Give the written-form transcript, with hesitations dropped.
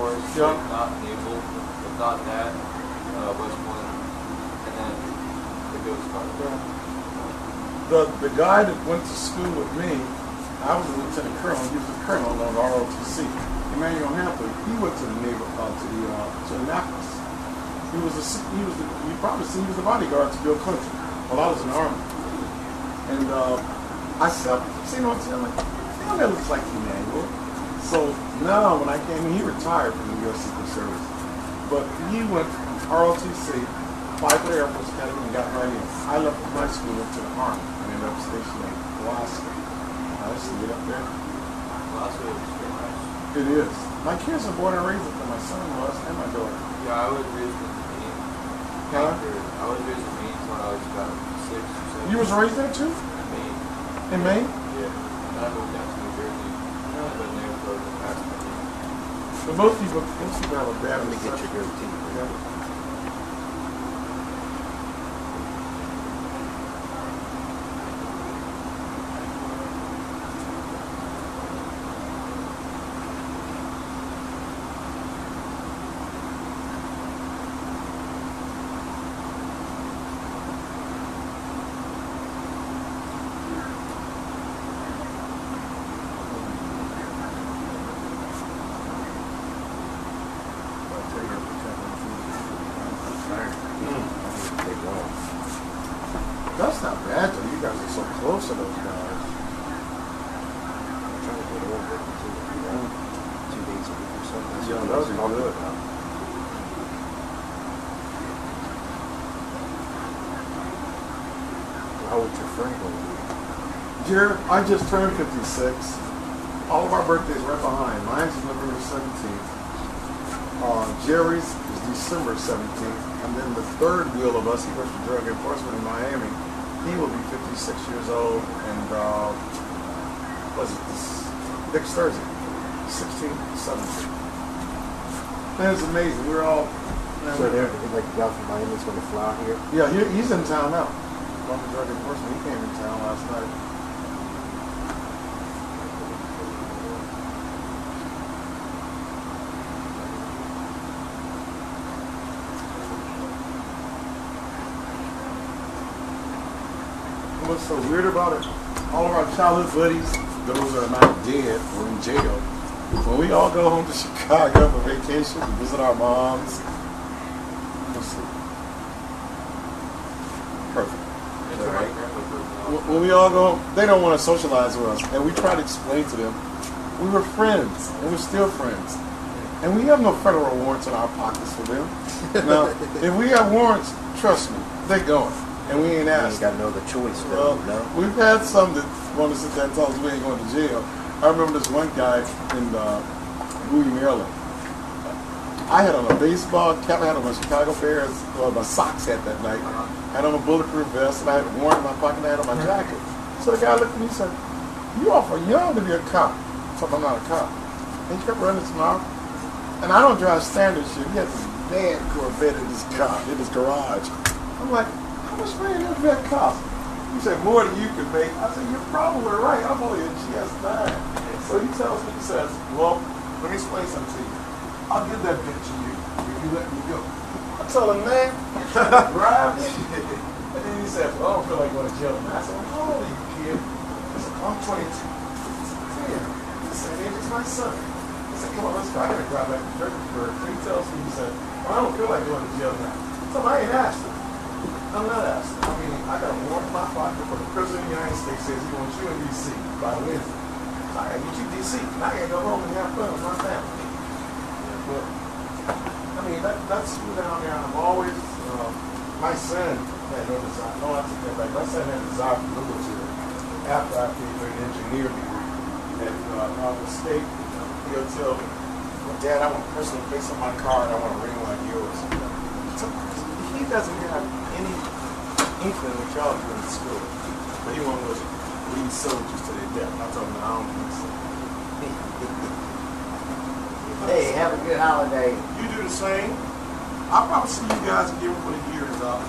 Forest, Yeah. if not Naval, if not that, West Point, and then the Ghost Guard. The guy that went to school with me, I was a lieutenant colonel. He was a colonel on ROTC. Emmanuel Hampton. He went to the naval to Annapolis. You probably see he was the bodyguard to Bill Clinton while I was in the Army. And I said, you know what I'm saying? Like, damn, that looks like Emmanuel. So now when I came in, he retired from the U.S. Secret Service. But he went from ROTC, applied for the Air Force Academy, and got right in. I left my school, went to the Army, and ended up stationed in Alaska. I used to get up there. Alaska is very nice. It is. My kids are born and raised up there. My son was, and my daughter. Yeah, I was raised in Maine. Huh? I was raised in Maine until I was about 6 or 7. You was raised there too? In Maine. In Maine? Yeah. And I moved down to New Jersey. I've been there for the past 10 years. But most people have a bad Let me get your goatee. Yeah. That's not bad though. You guys are so close to those guys. I'm trying to get over it in 2 days a week or something. Yeah, that would be good. How old's your friend going to be? Jared, I just turned 56. All of our birthdays right behind. Mine's November 17th. Jerry's is December 17th. And then the third wheel of us, he works for drug enforcement in Miami. He will be 56 years old. And was it next Thursday? 16th, 17th. Man, it's amazing. We're all... Man, So they're like the guy from Miami's going to fly here? yeah, he's in town now. From drug enforcement. He came in town last night. What's so weird about it? All of our childhood buddies, those that are not dead or in jail, when we all go home to Chicago for vacation to visit our moms, perfect. It's All my right. grandpa. When we all go, they don't want to socialize with us, and we try to explain to them we were friends, and we're still friends, and we have no federal warrants in our pockets for them. Now, if we have warrants, trust me, they're going. And we ain't You asked. ain't got no other choice, Well, though, no? we've had some that want to sit there and tell us we ain't going to jail. I remember this one guy in Bowie, Maryland. I had on a baseball cap, I had on my Chicago Bears, my socks hat that night. I had on a bulletproof vest, and I had a warrant in my pocket, and I had on my jacket. So the guy looked at me and said, "You awful young to be a cop." So I'm not a cop. And he kept running his mouth. And I don't drive standard shit. He had this bad Corvette in his car, in his garage. I'm like, how much money does that cost? He said, more than you can make. I said, you're probably right. I'm only a GS9. So he tells me, he says, well, let me explain something to you. I'll give that bitch to you if you let me go. I told him, man, you trying to drive me? And then he said, well, I don't feel like going to jail. And I said, well, how old are you, kid? I said, I'm 22. Damn. He said, hey, it's my son. I said, come on, let's go. I gotta drive back to Fredericksburg. So he tells me, he said, well, I don't feel like going to jail now. So I ain't asked him. I'm not asking. I mean, I got a warrant in my pocket for the President of the United States says he wants you in D.C. by Wednesday. So I gotta get you D.C. and I gotta go home and have fun with my family. But, I mean, that's who down there. I'm always, my son had no desire. No, I take that back. My son had a desire for military after I came for an engineer degree at Harvard State. He'll tell me, well, Dad, I want a personal face on my car and I want a ring like yours. So, he doesn't have any inkling what y'all do in school. But he won't lead soldiers to their death. I'm talking about, I don't think so. Hey, have a good holiday. You do the same. I'll probably see you guys again before the year is up.